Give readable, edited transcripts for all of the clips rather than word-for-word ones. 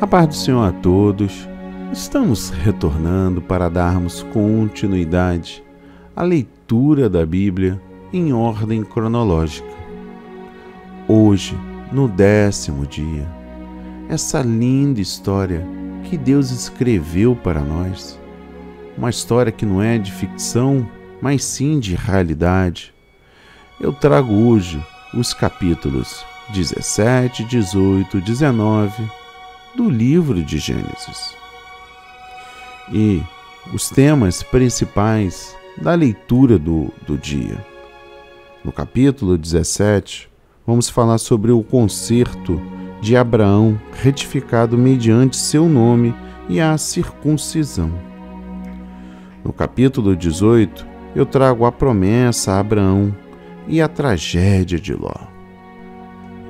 A paz do Senhor a todos. Estamos retornando para darmos continuidade à leitura da Bíblia em ordem cronológica. Hoje, no 10º dia, essa linda história que Deus escreveu para nós, uma história que não é de ficção, mas sim de realidade. Eu trago hoje os capítulos 17, 18, 19 do livro de Gênesis. E os temas principais da leitura do dia. No capítulo 17, vamos falar sobre o concerto de Abraão, retificado mediante seu nome e a circuncisão. No capítulo 18, eu trago a promessa a Abraão e a tragédia de Ló.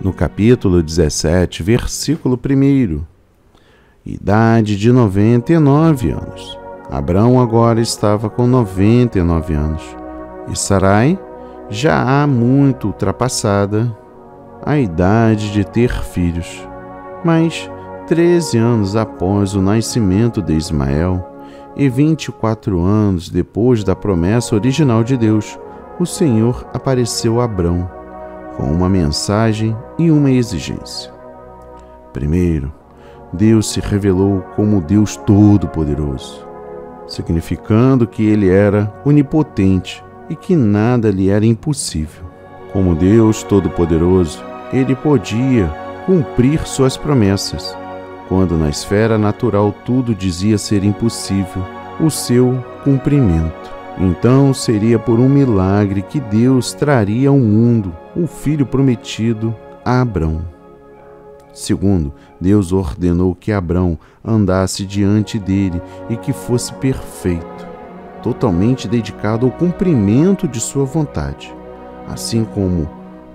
No capítulo 17, versículo 1, idade de 99 anos. Abraão agora estava com 99 anos, e Sarai já há muito ultrapassada a idade de ter filhos. Mas 13 anos após o nascimento de Ismael e 24 anos depois da promessa original de Deus, o Senhor apareceu a Abrão com uma mensagem e uma exigência. Primeiro, Deus se revelou como Deus Todo-Poderoso, significando que Ele era onipotente e que nada lhe era impossível. Como Deus Todo-Poderoso, Ele podia cumprir suas promessas, quando na esfera natural tudo dizia ser impossível o seu cumprimento. Então seria por um milagre que Deus traria ao mundo o filho prometido a Abrão. Segundo, Deus ordenou que Abrão andasse diante dele e que fosse perfeito, totalmente dedicado ao cumprimento de sua vontade. Assim como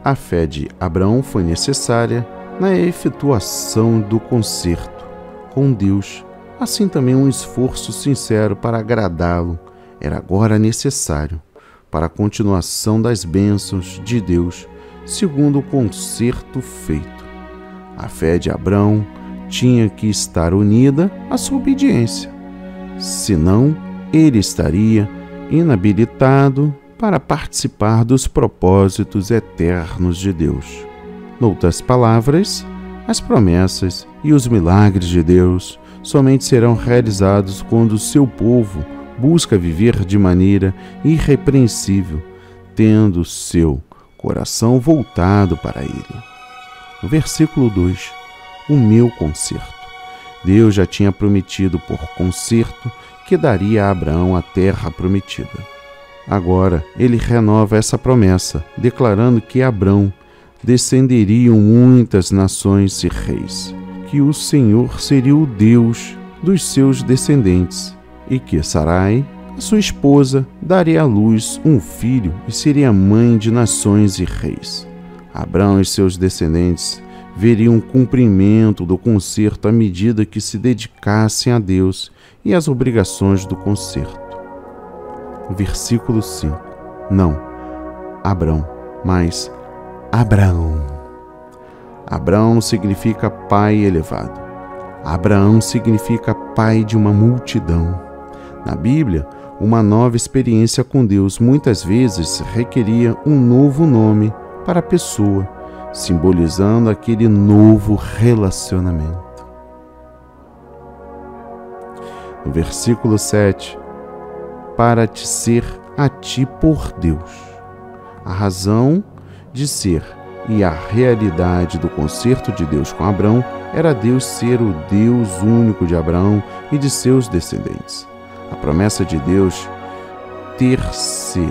a fé de Abrão foi necessária na efetuação do concerto com Deus, assim também um esforço sincero para agradá-lo era agora necessário para a continuação das bênçãos de Deus, segundo o concerto feito. A fé de Abrão tinha que estar unida à sua obediência, senão ele estaria inabilitado para participar dos propósitos eternos de Deus. Noutras palavras, as promessas e os milagres de Deus somente serão realizados quando o seu povo busca viver de maneira irrepreensível, tendo seu coração voltado para Ele. No versículo 2, o meu concerto. Deus já tinha prometido por concerto que daria a Abraão a terra prometida. Agora, Ele renova essa promessa, declarando que Abrão descenderiam muitas nações e reis, que o Senhor seria o Deus dos seus descendentes, e que Sarai, a sua esposa, daria à luz um filho e seria mãe de nações e reis. Abrão e seus descendentes veriam o cumprimento do concerto à medida que se dedicassem a Deus e às obrigações do concerto. Versículo 5. Não Abrão, mas Abraão. Abraão significa pai elevado. Abraão significa pai de uma multidão. Na Bíblia, uma nova experiência com Deus muitas vezes requeria um novo nome para a pessoa, simbolizando aquele novo relacionamento. No versículo 7, para te ser a ti por Deus. A razão de ser e a realidade do concerto de Deus com Abrão era Deus ser o Deus único de Abraão e de seus descendentes. A promessa de Deus ter-se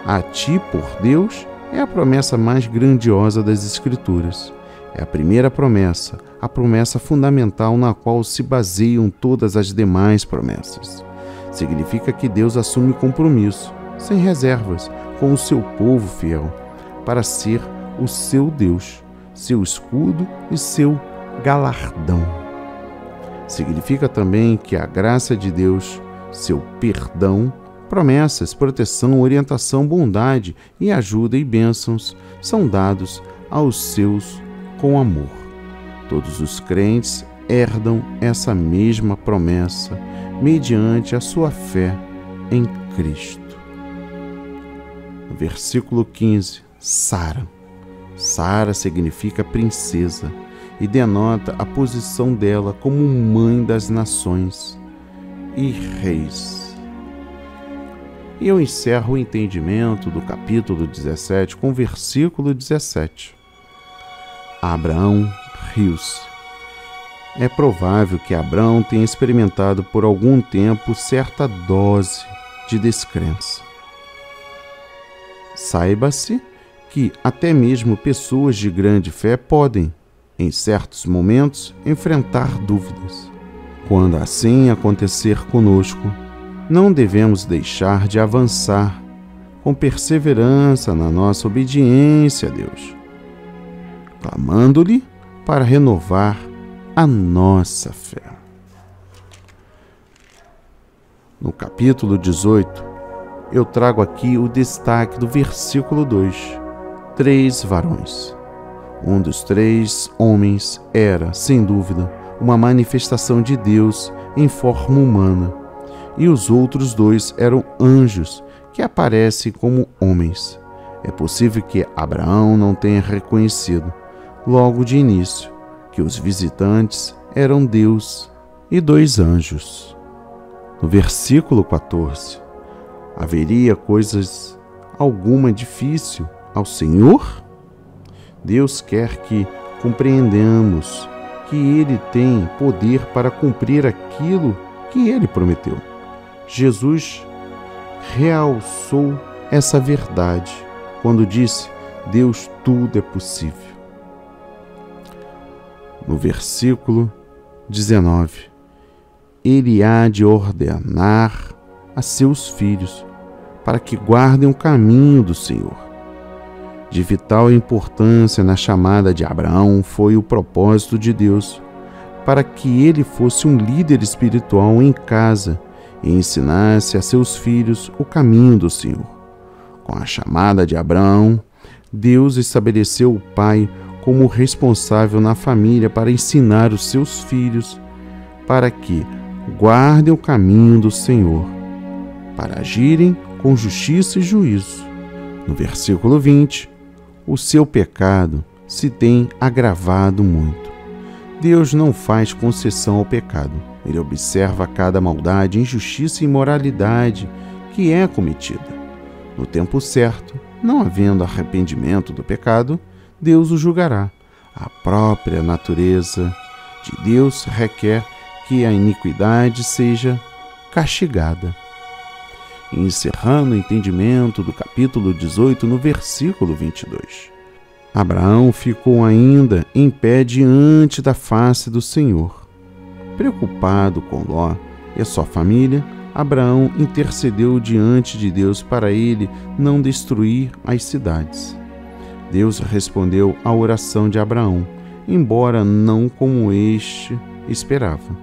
a ti por Deus é a promessa mais grandiosa das Escrituras. É a primeira promessa, a promessa fundamental na qual se baseiam todas as demais promessas. Significa que Deus assume compromisso, sem reservas, com o seu povo fiel, para ser o seu Deus, seu escudo e seu galardão. Significa também que a graça de Deus, seu perdão, promessas, proteção, orientação, bondade e ajuda e bênçãos são dados aos seus com amor. Todos os crentes herdam essa mesma promessa mediante a sua fé em Cristo. No versículo 15, Sara. Sara significa princesa e denota a posição dela como mãe das nações e reis. E eu encerro o entendimento do capítulo 17 com o versículo 17. Abraão riu-se. É provável que Abraão tenha experimentado por algum tempo certa dose de descrença. Saiba-se que até mesmo pessoas de grande fé podem, em certos momentos, enfrentar dúvidas. Quando assim acontecer conosco, não devemos deixar de avançar com perseverança na nossa obediência a Deus, clamando-lhe para renovar a nossa fé. No capítulo 18, eu trago aqui o destaque do versículo 2. 3 varões. Um dos 3 homens era, sem dúvida, uma manifestação de Deus em forma humana, e os outros 2 eram anjos que aparecem como homens. É possível que Abraão não tenha reconhecido, logo de início, que os visitantes eram Deus e 2 anjos. No versículo 14, haveria coisas alguma difícil ao Senhor? Deus quer que compreendamos que Ele tem poder para cumprir aquilo que Ele prometeu. Jesus realçou essa verdade quando disse: Deus, tudo é possível. No versículo 19, Ele há de ordenar a seus filhos para que guardem o caminho do Senhor. De vital importância na chamada de Abraão foi o propósito de Deus para que ele fosse um líder espiritual em casa e ensinasse a seus filhos o caminho do Senhor. Com a chamada de Abraão, Deus estabeleceu o pai como responsável na família para ensinar os seus filhos para que guardem o caminho do Senhor, para agirem com justiça e juízo. No versículo 20, o seu pecado se tem agravado muito. Deus não faz concessão ao pecado. Ele observa cada maldade, injustiça e imoralidade que é cometida. No tempo certo, não havendo arrependimento do pecado, Deus o julgará. A própria natureza de Deus requer que a iniquidade seja castigada. Encerrando o entendimento do capítulo 18 no versículo 22. Abraão ficou ainda em pé diante da face do Senhor. Preocupado com Ló e a sua família, Abraão intercedeu diante de Deus para ele não destruir as cidades. Deus respondeu à oração de Abraão, embora não como este esperava.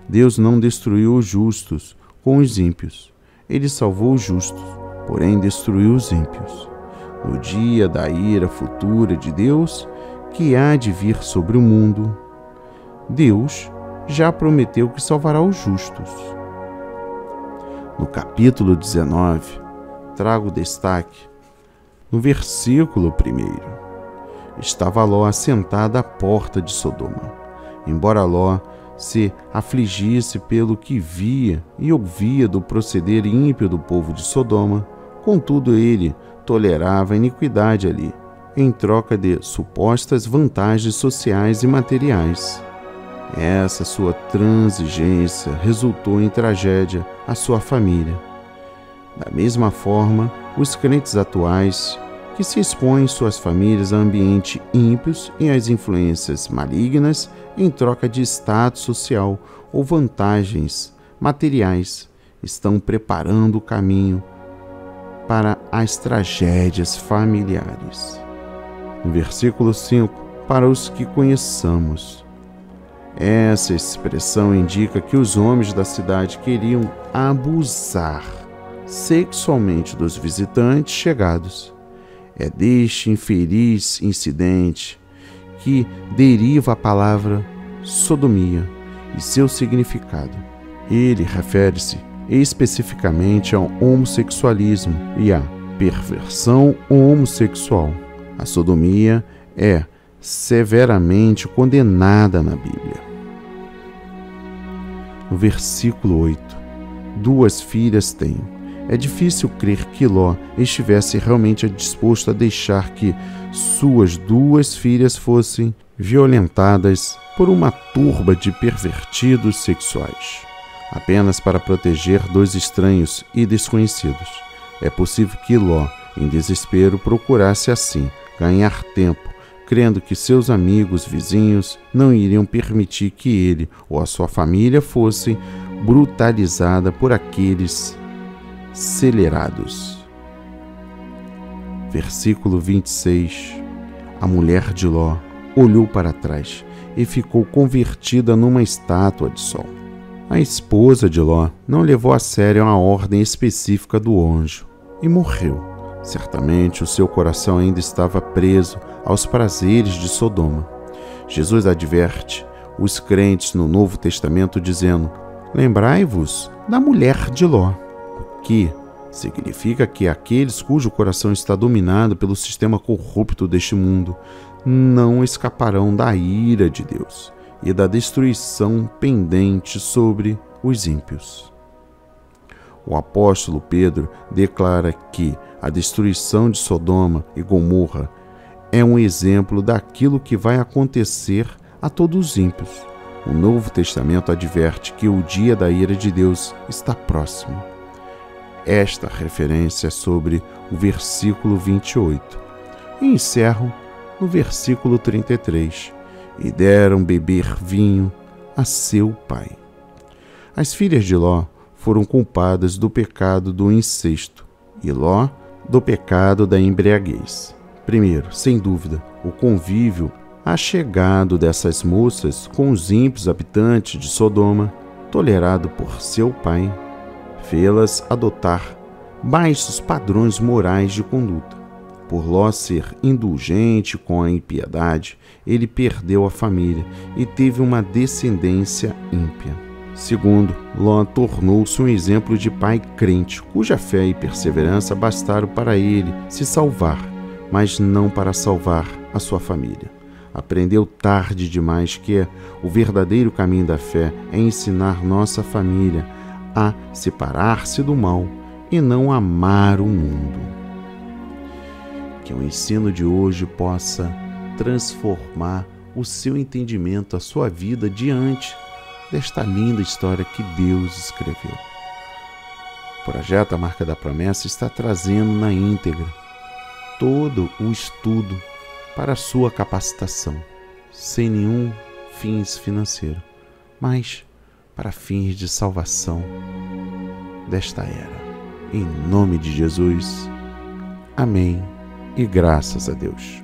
Deus não destruiu os justos com os ímpios. Ele salvou os justos, porém destruiu os ímpios. No dia da ira futura de Deus, que há de vir sobre o mundo, Deus já prometeu que salvará os justos. No capítulo 19, trago destaque no versículo 1. Estava Ló assentado à porta de Sodoma. Embora Ló se afligisse pelo que via e ouvia do proceder ímpio do povo de Sodoma, contudo ele tolerava a iniquidade ali, em troca de supostas vantagens sociais e materiais. Essa sua transigência resultou em tragédia à sua família. Da mesma forma, os crentes atuais que se expõem suas famílias a ambientes ímpios e às influências malignas em troca de status social ou vantagens materiais, estão preparando o caminho para as tragédias familiares. No versículo 5, para os que conheçamos. Essa expressão indica que os homens da cidade queriam abusar sexualmente dos visitantes chegados. É deste infeliz incidente que deriva a palavra sodomia e seu significado. Ele refere-se especificamente ao homossexualismo e à perversão homossexual. A sodomia é severamente condenada na Bíblia. No versículo 8, 2 filhas tenho. É difícil crer que Ló estivesse realmente disposto a deixar que suas 2 filhas fossem violentadas por uma turba de pervertidos sexuais, apenas para proteger 2 estranhos e desconhecidos. É possível que Ló, em desespero, procurasse assim ganhar tempo, crendo que seus amigos vizinhos não iriam permitir que ele ou a sua família fossem brutalizada por aqueles celerados. Versículo 26. A mulher de Ló olhou para trás e ficou convertida numa estátua de sol. A esposa de Ló não levou a sério a ordem específica do anjo e morreu. Certamente o seu coração ainda estava preso aos prazeres de Sodoma. Jesus adverte os crentes no Novo Testamento dizendo: lembrai-vos da mulher de Ló, o que significa que aqueles cujo coração está dominado pelo sistema corrupto deste mundo não escaparão da ira de Deus e da destruição pendente sobre os ímpios. O apóstolo Pedro declara que a destruição de Sodoma e Gomorra é um exemplo daquilo que vai acontecer a todos os ímpios. O Novo Testamento adverte que o dia da ira de Deus está próximo. Esta referência é sobre o versículo 28. E encerro no versículo 33. E deram beber vinho a seu pai. As filhas de Ló foram culpadas do pecado do incesto e Ló do pecado da embriaguez. Primeiro, sem dúvida, o convívio achegado dessas moças com os ímpios habitantes de Sodoma, tolerado por seu pai, fê-las adotar baixos padrões morais de conduta. Por Ló ser indulgente com a impiedade, ele perdeu a família e teve uma descendência ímpia. Segundo, Ló tornou-se um exemplo de pai crente, cuja fé e perseverança bastaram para ele se salvar, mas não para salvar a sua família. Aprendeu tarde demais que o verdadeiro caminho da fé é ensinar nossa família a separar-se do mal e não amar o mundo. Que o ensino de hoje possa transformar o seu entendimento, a sua vida diante desta linda história que Deus escreveu. O projeto A Marca da Promessa está trazendo na íntegra todo o estudo para a sua capacitação, sem nenhum fins financeiro, mas para fins de salvação desta era. Em nome de Jesus, amém e graças a Deus.